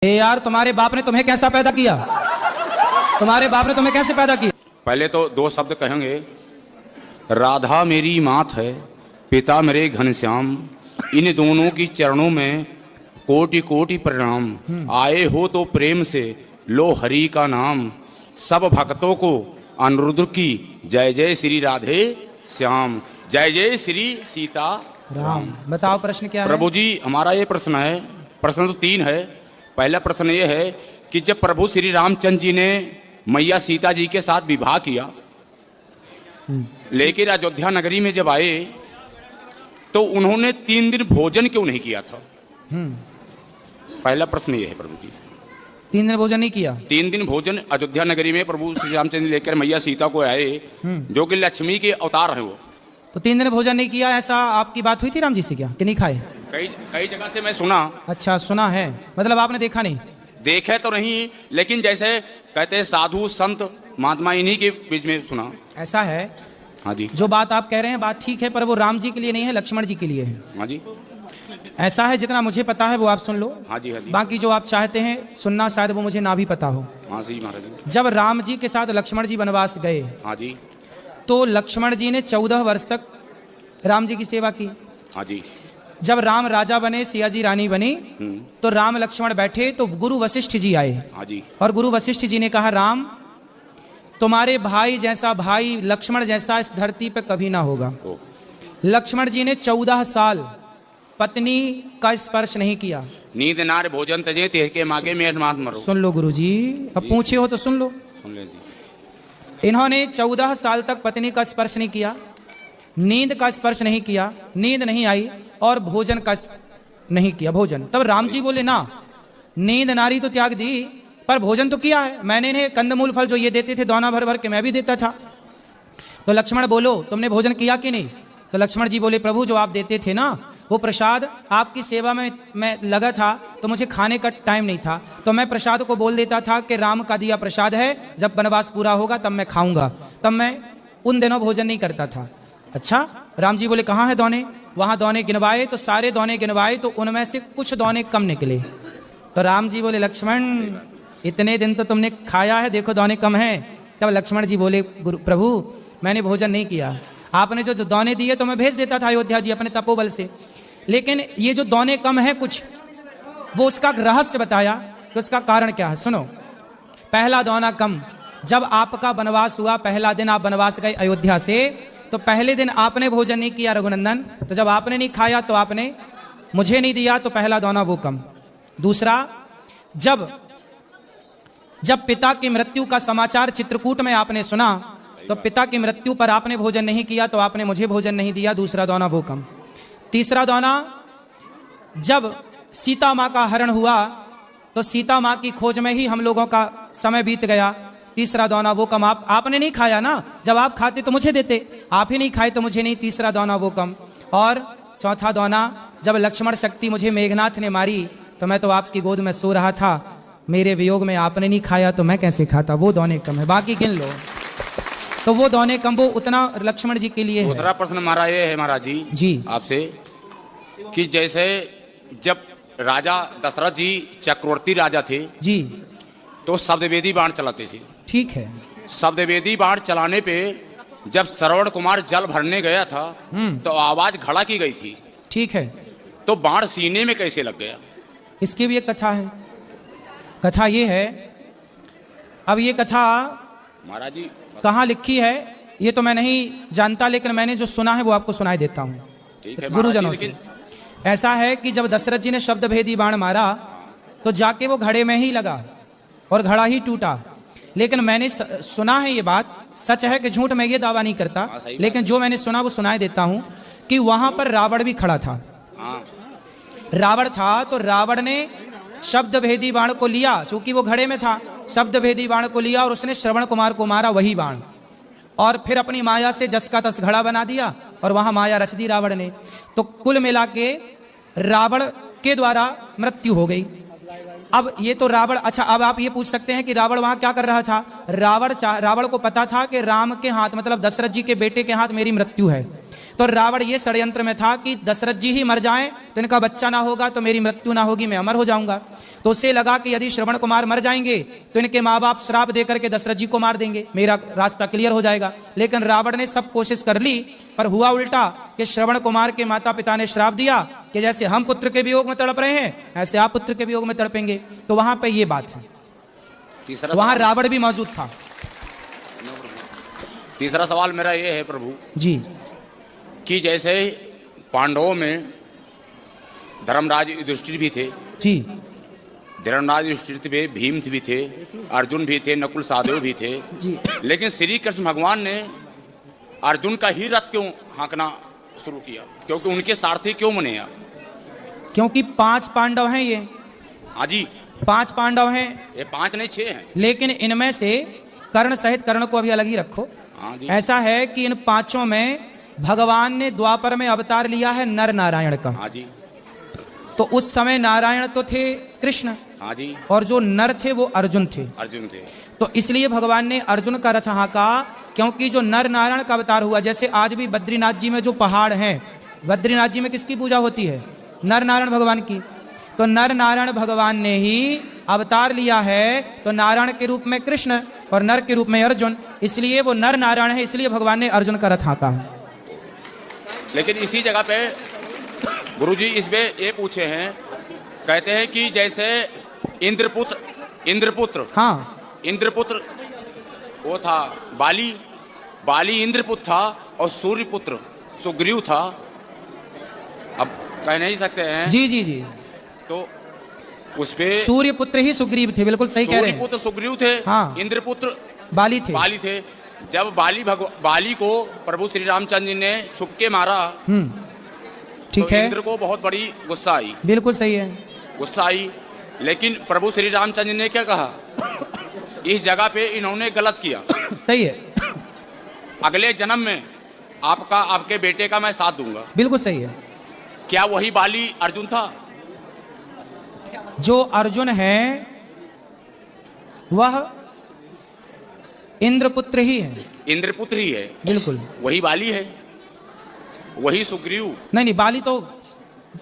यार तुम्हारे बाप ने तुम्हें कैसा पैदा किया? तुम्हारे बाप ने तुम्हें कैसे पैदा किया? पहले तो दो शब्द कहेंगे। राधा मेरी मात है, पिता मेरे घनश्याम, इन दोनों की चरणों में कोटि कोटि प्रणाम। आए हो तो प्रेम से लो हरि का नाम, सब भक्तों को अनुरुद्ध की जय जय श्री राधे श्याम, जय जय श्री सीता राम। बताओ प्रश्न क्या है? प्रभु जी हमारा ये प्रश्न है, प्रश्न तो तीन है। पहला प्रश्न ये है कि जब प्रभु श्री रामचंद्र जी ने मैया सीता जी के साथ विवाह किया, लेकिन अयोध्या नगरी में जब आए तो उन्होंने 3 दिन भोजन क्यों नहीं किया था? पहला प्रश्न ये है प्रभु जी। 3 दिन भोजन नहीं किया? 3 दिन भोजन अयोध्या नगरी में प्रभु श्री रामचंद्र लेकर मैया सीता को आए, जो कि लक्ष्मी के अवतार है वो। तो 3 दिन भोजन नहीं किया, ऐसा आपकी बात हुई थी राम जी से क्या कि नहीं खाए? कई जगह से मैं सुना। अच्छा सुना है, मतलब आपने देखा नहीं? देखे तो नहीं, लेकिन जैसे कहते हैं साधु संत महात्मा इन्हीं के बीच में सुना। ऐसा है? हाँ जी। जो बात आप कह रहे हैं बात ठीक है, पर वो राम जी के लिए नहीं है, लक्ष्मण जी के लिए है। हाँ जी। ऐसा है, जितना मुझे पता है वो आप सुन लो। हाँ जी, हाँ जी। बाकी जो आप चाहते हैं सुनना शायद वो मुझे ना भी पता हो। हाँ जी महाराज। जब राम जी के साथ लक्ष्मण जी वनवास गए, हाँ जी, तो लक्ष्मण जी ने 14 वर्ष तक राम जी की सेवा की। हाँ जी। जब राम राजा बने, सिया जी रानी बनी, तो राम लक्ष्मण बैठे तो गुरु वशिष्ठ जी आए। हाँ जी। और गुरु वशिष्ठ जी ने कहा, राम तुम्हारे भाई जैसा भाई लक्ष्मण जैसा इस धरती पर कभी ना होगा। लक्ष्मण जी ने 14 साल पत्नी का स्पर्श नहीं किया। नींद नार भोजन तजे तेह के मागे में मात मरो। सुन लो गुरु जी, अब पूछे हो तो सुन लो। सुन ले जी। इन्होंने 14 साल तक पत्नी का स्पर्श नहीं किया, नींद का स्पर्श नहीं किया, नींद नहीं आई, और भोजन का नहीं किया भोजन। तब राम जी बोले, ना नींद नारी तो त्याग दी, पर भोजन तो किया है मैंने। इन्हें कंदमूल फल जो ये देते थे दोना भर भर के मैं भी देता था। तो लक्ष्मण बोलो, तुमने भोजन किया कि नहीं? तो लक्ष्मण जी बोले, प्रभु जो आप देते थे ना वो प्रसाद, आपकी सेवा में मैं लगा था तो मुझे खाने का टाइम नहीं था, तो मैं प्रसाद को बोल देता था कि राम का दिया प्रसाद है, जब वनवास पूरा होगा तब मैं खाऊंगा। तब मैं उन दिनों भोजन नहीं करता था। अच्छा, राम जी बोले कहाँ है दौने? वहां दौने गिनवाए तो सारे दौने गिनवाए तो उनमें से कुछ दौने कम निकले। तो राम जी बोले, लक्ष्मण इतने दिन तो तुमने खाया है, देखो दौने कम हैं। तब लक्ष्मण जी बोले, प्रभु मैंने भोजन नहीं किया, आपने जो दौने दिए तो मैं भेज देता था अयोध्या जी अपने तपोबल से, लेकिन ये जो दौने कम है कुछ, वो उसका रहस्य बताया। तो उसका कारण क्या है सुनो। पहला दौना कम, जब आपका वनवास हुआ, पहला दिन आप वनवास गए अयोध्या से, तो पहले दिन आपने भोजन नहीं किया रघुनंदन, तो जब आपने नहीं खाया तो आपने मुझे नहीं दिया, तो पहला दौना वो कम। दूसरा, जब पिता की मृत्यु का समाचार चित्रकूट में आपने सुना, तो पिता की मृत्यु पर आपने भोजन नहीं किया, तो आपने मुझे भोजन नहीं दिया, दूसरा दौना वो कम। तीसरा दौना, जब सीता माँ का हरण हुआ तो सीता माँ की खोज में ही हम लोगों का समय बीत गया, तीसरा दौना वो कम। आपने नहीं खाया ना, जब आप खाते तो मुझे देते, आप ही नहीं खाए तो मुझे नहीं, तीसरा दौना वो कम। और चौथा दौना, जब लक्ष्मण शक्ति मुझे मेघनाथ ने मारी तो मैं तो आपकी गोद में सो रहा था, मेरे वियोग में आपने नहीं खाया तो मैं कैसे खाता, वो दौने कम है। बाकी गिन लो। तो वो दौने कम, वो उतना लक्ष्मण जी के लिए है। दूसरा प्रश्न हमारा ये है महाराज जी आपसे, कि जैसे जब राजा दशरथ जी चक्रवर्ती राजा थे जी, तो शब्दवेदी बाण चलाते थे। ठीक है। शब्दवेदी बाण चलाने पे जब श्रवण कुमार जल भरने गया था तो आवाज खड़ा की गई थी। ठीक है। तो बाण सीने में कैसे लग गया? इसकी भी एक कथा है। कथा ये है, अब ये कथा महाराज जी कहाँ लिखी है ये तो मैं नहीं जानता, लेकिन मैंने जो सुना है वो आपको सुनाई देता हूँ ठीक है गुरुजनों से। ऐसा है कि जब दशरथ जी ने शब्द भेदी बाण मारा तो जाके वो घड़े में ही लगा और घड़ा ही टूटा। लेकिन मैंने सुना है, ये बात सच है कि झूठ, मैं ये दावा नहीं करता, लेकिन जो मैंने सुना वो सुनाई देता हूँ कि वहां पर रावण भी खड़ा था। रावण था तो रावण ने शब्द भेदी बाण को लिया, चूंकि वो घड़े में था, शब्द भेदी बाण को लिया और उसने श्रवण कुमार को मारा वही बाण, और फिर अपनी माया से जस का तस घड़ा बना दिया और वहां माया रच दी रावण ने। तो कुल मिला के रावण के द्वारा मृत्यु हो गई। अब ये तो रावण, अच्छा अब आप ये पूछ सकते हैं कि रावण वहां क्या कर रहा था? रावण को पता था कि राम के हाथ, मतलब दशरथ जी के बेटे के हाथ मेरी मृत्यु है, तो रावण ये षड्यंत्र में था कि दशरथ जी ही मर जाएं तो इनका बच्चा ना होगा तो मेरी मृत्यु ना होगी, मैं अमर हो जाऊंगा। तो उससे लगा कि यदि श्रवण कुमार मर जाएंगे तो इनके माँ बाप श्राप देकर के दशरथ जी को मार देंगे, मेरा रास्ता क्लियर हो जाएगा। लेकिन रावण ने सब कोशिश कर ली, पर हुआ उल्टा कि श्रवण कुमार के माता पिता ने श्राप दिया कि जैसे हम पुत्र के वियोग में तड़प रहे हैं ऐसे आप पुत्र के वियोग में तड़पेंगे। तो वहां पर यह बात है, वहां रावण भी मौजूद था। तीसरा सवाल मेरा ये है प्रभु जी कि जैसे पांडवों में धर्मराज युधिष्ठिर भी थे, जी धर्मराज युधिष्ठिर पे भीम भी थे, अर्जुन भी थे, नकुल सहदेव भी थे जी। लेकिन श्री कृष्ण भगवान ने अर्जुन का ही रथ क्यों हाँकना शुरू किया, क्योंकि उनके सारथी क्यों बने आप? क्योंकि 5 पांडव हैं ये। हाँ जी, 5 पांडव हैं, ये 5 नहीं 6 हैं। लेकिन इनमें से कर्ण सहित कर्ण को अभी अलग ही रखो। हाँ जी, ऐसा है कि इन 5 में भगवान ने द्वापर में अवतार लिया है नर नारायण का। हाँ जी, तो उस समय नारायण तो थे कृष्ण, हाँ जी, और जो नर थे वो अर्जुन थे। अर्जुन थे। तो इसलिए भगवान ने अर्जुन का रथ हाँका, क्योंकि जो नर नारायण का अवतार हुआ, जैसे आज भी बद्रीनाथ जी में जो पहाड़ हैं, बद्रीनाथ जी में किसकी पूजा होती है? नर नारायण भगवान की। तो नर नारायण भगवान ने ही अवतार लिया है, तो नारायण के रूप में कृष्ण और नर के रूप में अर्जुन, इसलिए वो नर नारायण है, इसलिए भगवान ने अर्जुन का रथ हाँका है। लेकिन इसी जगह पे गुरुजी इसमें ये पूछे हैं, कहते हैं कि जैसे इंद्रपुत्र हाँ, इंद्रपुत्र वो था बाली इंद्रपुत्र था और सूर्यपुत्र सुग्रीव था। अब कह नहीं सकते हैं जी जी जी, तो उस पे सूर्य पुत्र ही सुग्रीव थे, बिल्कुल सही कह रहे हैं। सूर्यपुत्र सुग्रीव थे, हाँ। इंद्रपुत्र बाली थे। जब बाली को प्रभु श्री रामचंद्र जी ने छुप के मारा, ठीक तो है, इंद्र को बहुत बड़ी गुस्सा आई, बिल्कुल सही है, गुस्सा आई। लेकिन प्रभु श्री रामचंद्र जी ने क्या कहा, इस जगह पे इन्होंने गलत किया, सही है, अगले जन्म में आपके बेटे का मैं साथ दूंगा। बिल्कुल सही है। क्या वही बाली अर्जुन था? जो अर्जुन है वह इंद्रपुत्र ही है, इंद्रपुत्र ही है, बिल्कुल। वही बाली है, वही सुग्रीव नहीं, बाली तो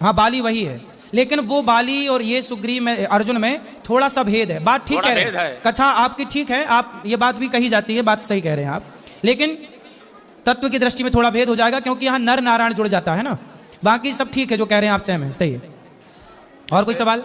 हाँ, बाली वही है, लेकिन वो बाली और ये सुग्रीव में, अर्जुन में थोड़ा सा भेद है। बात ठीक है, कथा आपकी ठीक है, आप ये बात भी कही जाती है, बात सही कह रहे हैं आप, लेकिन तत्व की दृष्टि में थोड़ा भेद हो जाएगा, क्योंकि यहाँ नर नारायण जुड़ जाता है ना। बाकी सब ठीक है, जो कह रहे हैं आप सहम है, सही है। और कोई सवाल?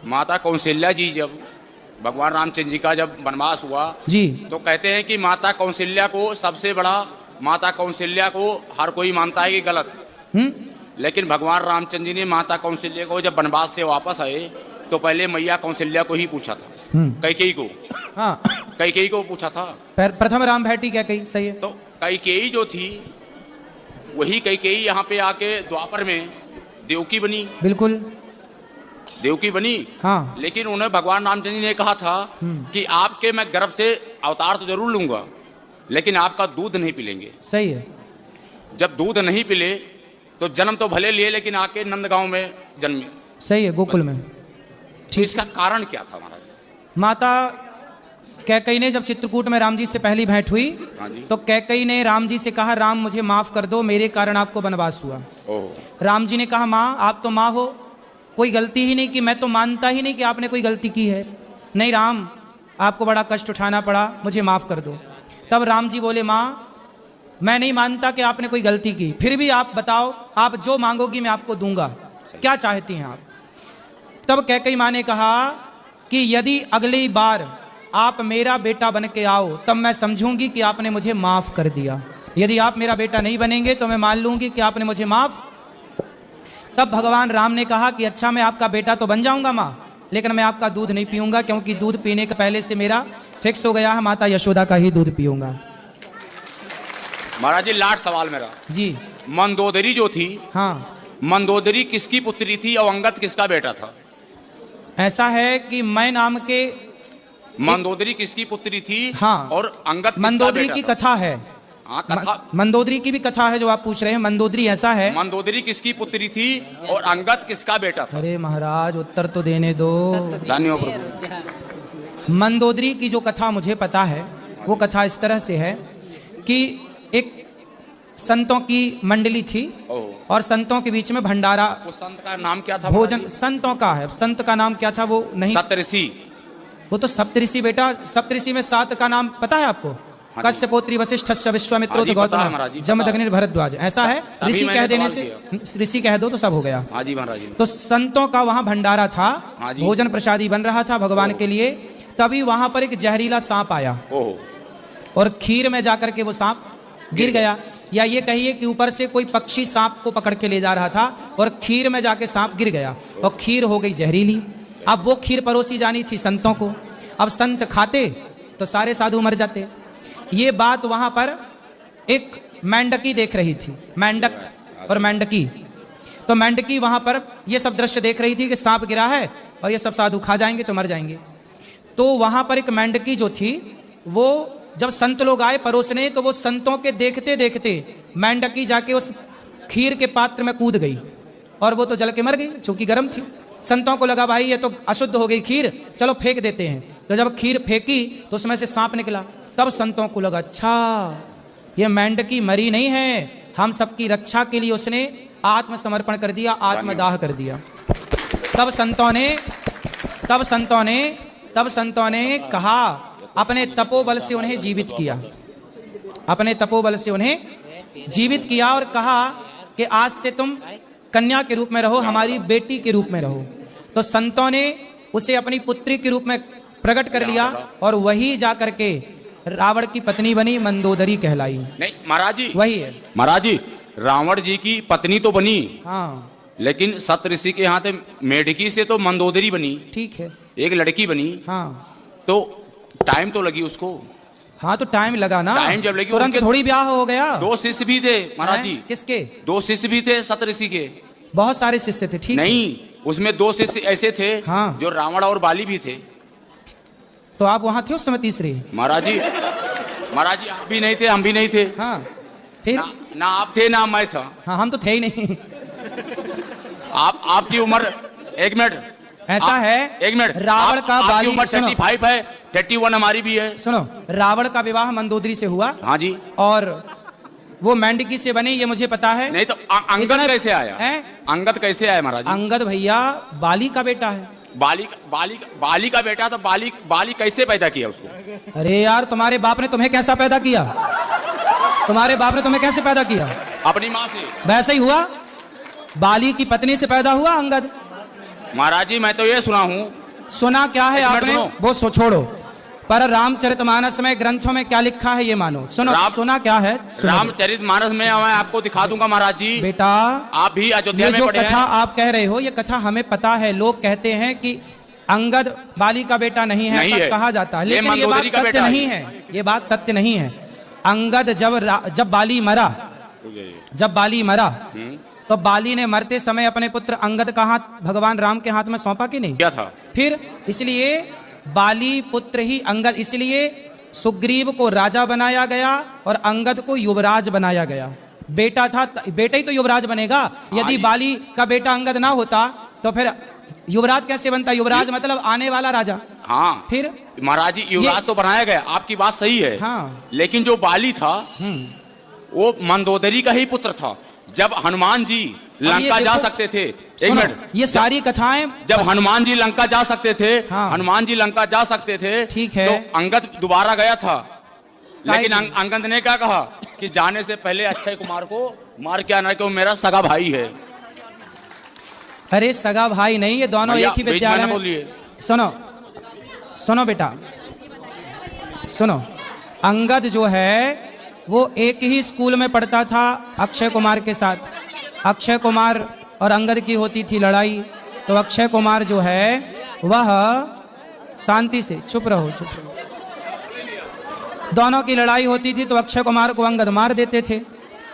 माता कौशल्या जी, जब भगवान रामचंद्र जी का जब वनवास हुआ जी, तो कहते हैं कि माता कौशल्या को सबसे बड़ा, माता कौशल्या को हर कोई मानता है कि गलत, लेकिन भगवान रामचंद्र जी ने माता कौशल्या को जब वनवास से वापस आए तो पहले मैया कौशल्या को ही पूछा था, कैकेयी को, हाँ, कैकेयी को पूछा था। प्रथम राम भेटी कैकेयी, सही है। तो कैकेयी जो थी वही कैकेयी यहाँ पे आके द्वापर में देवकी बनी, बिल्कुल देवकी बनी, हाँ। लेकिन उन्हें भगवान रामचंद्र जी ने कहा था कि आपके मैं गर्भ से अवतार तो जरूर लूंगा, लेकिन आपका दूध नहीं पिलेंगे। सही है। जब दूध नहीं पिले तो जन्म तो भले लिए, लेकिन आके नंदगांव में जन्मे। सही है, गोकुल में। तो इसका कारण क्या था महाराज? माता कैकेयी ने जब चित्रकूट में राम जी से पहली भेंट हुई, हाँ जी, तो कैकेयी ने राम जी से कहा, राम मुझे माफ कर दो, मेरे कारण आपको वनवास हुआ। राम जी ने कहा, माँ आप तो माँ हो, कोई गलती ही नहीं की, मैं तो मानता ही नहीं कि आपने कोई गलती की है। नहीं राम, आपको बड़ा कष्ट उठाना पड़ा, मुझे माफ कर दो। तब राम जी बोले, माँ मैं नहीं मानता कि आपने कोई गलती की, फिर भी आप बताओ, आप जो मांगोगी मैं आपको दूंगा, क्या चाहती हैं आप? तब कैकेयी माँ ने कहा कि यदि अगली बार आप मेरा बेटा बन के आओ तब मैं समझूंगी कि आपने मुझे माफ कर दिया, यदि आप मेरा बेटा नहीं बनेंगे तो मैं मान लूंगी कि आपने मुझे माफ। तब भगवान राम ने कहा कि अच्छा मैं आपका बेटा तो बन जाऊंगा माँ, लेकिन मैं आपका दूध नहीं पीऊंगा, क्योंकि दूध पीने के पहले से मेरा फिक्स हो गया है, माता यशोदा का ही दूध पीऊंगा। महाराज जी लास्ट सवाल मेरा जी, मंदोदरी जो थी, हाँ, मंदोदरी किसकी पुत्री थी और अंगद किसका बेटा था? ऐसा है कि मैं नाम के मंदोदरी किसकी पुत्री थी, हाँ, और अंगद किसका मंदोदरी बेटा की था? कथा है, हाँ, कथा मंदोदरी की भी कथा है जो आप पूछ रहे हैं। मंदोदरी ऐसा है, मंदोदरी किसकी पुत्री थी और अंगद किसका बेटा था? अरे महाराज उत्तर तो देने दो। धन्यवाद। मंदोदरी की जो कथा मुझे पता है, वो कथा इस तरह से है कि एक संतों की मंडली थी ओह। और संतों के बीच में भंडारा उस संत का नाम क्या था भोजन महाराज संतों का है। संत का नाम क्या था वो जी? नहीं, सप्तऋषि। वो तो सप्तऋषि बेटा। सप्तऋषि में 7 का नाम पता है आपको? जी। कश्यपोत्री वशिष्ठ विश्वामित्रो हाँ जी, पता है गौतम महाराज जी, पता है। जमदग्नि भरद्वाज। ऐसा है, अभी ऋषि मैंने कह देने सवाल से ऋषि कह दो तो सब हो गया। हाँ जी महाराज जी। तो संतों का वहां भंडारा था, हाँ जी। भोजन प्रसादी बन रहा था भगवान ओह। के लिए। तभी वहां पर एक जहरीला सांप आया ओह। और खीर में जाकर के वो सांप गिर गया। या ये कहिए कि ऊपर से कोई पक्षी सांप को पकड़ के ले जा रहा था और खीर में जाके सांप गिर गया और खीर हो गई जहरीली। अब वो खीर परोसी जानी थी संतों को। अब संत खाते तो सारे साधु मर जाते। ये बात वहां पर एक मेंढकी देख रही थी, मेंढक और मेंढकी। तो मेंढकी वहां पर ये सब दृश्य देख रही थी कि सांप गिरा है और ये सब साधु खा जाएंगे तो मर जाएंगे। तो वहां पर एक मेंढकी जो थी, वो जब संत लोग आए परोसने तो वो संतों के देखते देखते मेंढकी जाके उस खीर के पात्र में कूद गई और वो तो जल के मर गई क्योंकि गर्म थी। संतों को लगा भाई ये तो अशुद्ध हो गई खीर, चलो फेंक देते हैं। तो जब खीर फेंकी तो उसमें से सांप निकला। तब संतों को लगा अच्छा ये मेंढकी मरी नहीं है, हम सबकी रक्षा के लिए उसने आत्मसमर्पण कर दिया, आत्मदाह कर दिया। तब संतों ने कहा, अपने तपोबल से उन्हें जीवित किया, अपने तपोबल से उन्हें जीवित किया और कहा कि आज से तुम कन्या के रूप में रहो, हमारी बेटी के रूप में रहो। तो संतों ने उसे अपनी पुत्री के रूप में प्रकट कर लिया और वही जा करके रावण की पत्नी बनी, मंदोदरी कहलाई। नहीं महाराज जी, वही है महाराज जी, रावण जी की पत्नी तो बनी, हाँ लेकिन सप्तऋषि के यहाँ थे मेढकी से तो मंदोदरी बनी, ठीक है, एक लड़की बनी। हाँ तो टाइम तो लगी उसको। हाँ तो टाइम लगा ना, टाइम जब लगी, तुरंत उनके थोड़ी ब्याह हो गया। 2 शिष्य भी थे महाराज जी। किसके? 2 शिष्य भी थे सप्तऋषि के। बहुत सारे शिष्य थे, ठीक है। नहीं, उसमें 2 शिष्य ऐसे थे हाँ। जो रावण और बाली भी थे। तो आप वहां थे उस समय तीसरे? महाराज जी आप भी नहीं थे, हम भी नहीं थे। हाँ फिर ना आप थे ना मैं था। हाँ हम तो थे ही नहीं। आपकी उम्र, एक मिनट ऐसा है, एक मिनट, रावण का आपकी बाली, उम्र सुनो। 35 है, 31 हमारी भी है। सुनो, रावण का विवाह मंदोदरी से हुआ। हाँ जी। और वो मेंढकी से बनी, ये मुझे पता है। नहीं तो अंगद इतना- कैसे आया? हैं? अंगद कैसे आया महाराज जी? अंगद भैया बाली का बेटा है। बाली का बेटा, तो बाली कैसे पैदा किया उसको? अरे यार, तुम्हारे बाप ने तुम्हें कैसा पैदा किया? तुम्हारे बाप ने तुम्हें कैसे पैदा किया? अपनी माँ से। वैसे ही हुआ, बाली की पत्नी से पैदा हुआ अंगद। महाराज जी मैं तो ये सुना हूँ। सुना क्या है एक मिनट आपने? सुनो। वो छोड़ो, पर रामचरितमानस में ग्रंथों में क्या लिखा है ये मानो। सुनो, सुना क्या है? सुनो। रामचरितमानस में मैं आपको दिखा दूंगा महाराज जी। बेटा, आप भी अयोध्या ये में जो पढ़े कथा हैं। आप कह रहे हो, ये कथा हमें पता है। लोग कहते हैं कि अंगद बाली का बेटा नहीं है, नहीं ऐसा है। कहा जाता है, ये लेकिन ये बात मंदोदरी का सत्य बेटा नहीं है। ये बात सत्य नहीं है। अंगद जब बाली मरा, तो बाली ने मरते समय अपने पुत्र अंगद का हाथ भगवान राम के हाथ में सौंपा कि नहीं? क्या था? फिर इसलिए बाली पुत्र ही अंगद, इसलिए सुग्रीव को राजा बनाया गया और अंगद को युवराज बनाया गया। बेटा था, बेटा ही तो युवराज बनेगा। यदि बाली का बेटा अंगद ना होता तो फिर युवराज कैसे बनता? युवराज मतलब आने वाला राजा। हाँ फिर महाराज जी, युवराज तो बनाया गया, आपकी बात सही है। हाँ। लेकिन जो बाली था वो मंदोदरी का ही पुत्र था। जब हनुमान जी लंका जा सकते थे, एक मिनट, ये सारी कथाएं, जब हनुमान जी लंका जा सकते थे, हाँ। हनुमान जी लंका जा सकते थे, ठीक है, तो अंगद दोबारा गया था। लेकिन काय- अंगद ने क्या कहा कि जाने से पहले अक्षय कुमार को मार के आना, क्यों मेरा सगा भाई है। अरे सगा भाई नहीं, ये दोनों भैया, एक ही बीच में विद्यालय ना में। बोलिए। सुनो बेटा, सुनो। अंगद जो है वो एक ही स्कूल में पढ़ता था अक्षय कुमार के साथ। अक्षय कुमार और अंगद की होती थी लड़ाई, तो अक्षय कुमार जो है वह, शांति से, चुप रहो। दोनों की लड़ाई होती थी तो अक्षय कुमार को अंगद मार देते थे।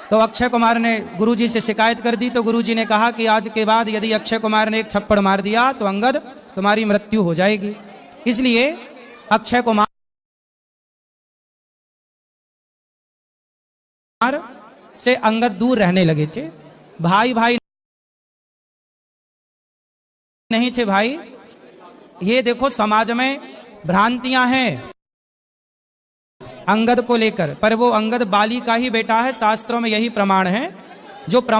तो अक्षय कुमार ने गुरुजी से शिकायत कर दी, तो गुरुजी ने कहा कि आज के बाद यदि अक्षय कुमार ने एक थप्पड़ मार दिया तो अंगद तुम्हारी मृत्यु हो जाएगी। इसलिए अक्षय कुमार से अंगद दूर रहने लगे थे। भाई भाई नहीं थे भाई। ये देखो समाज में भ्रांतियां हैं। अंगद को लेकर, पर वो अंगद बाली का ही बेटा है, शास्त्रों में यही प्रमाण है। जो प्रमाण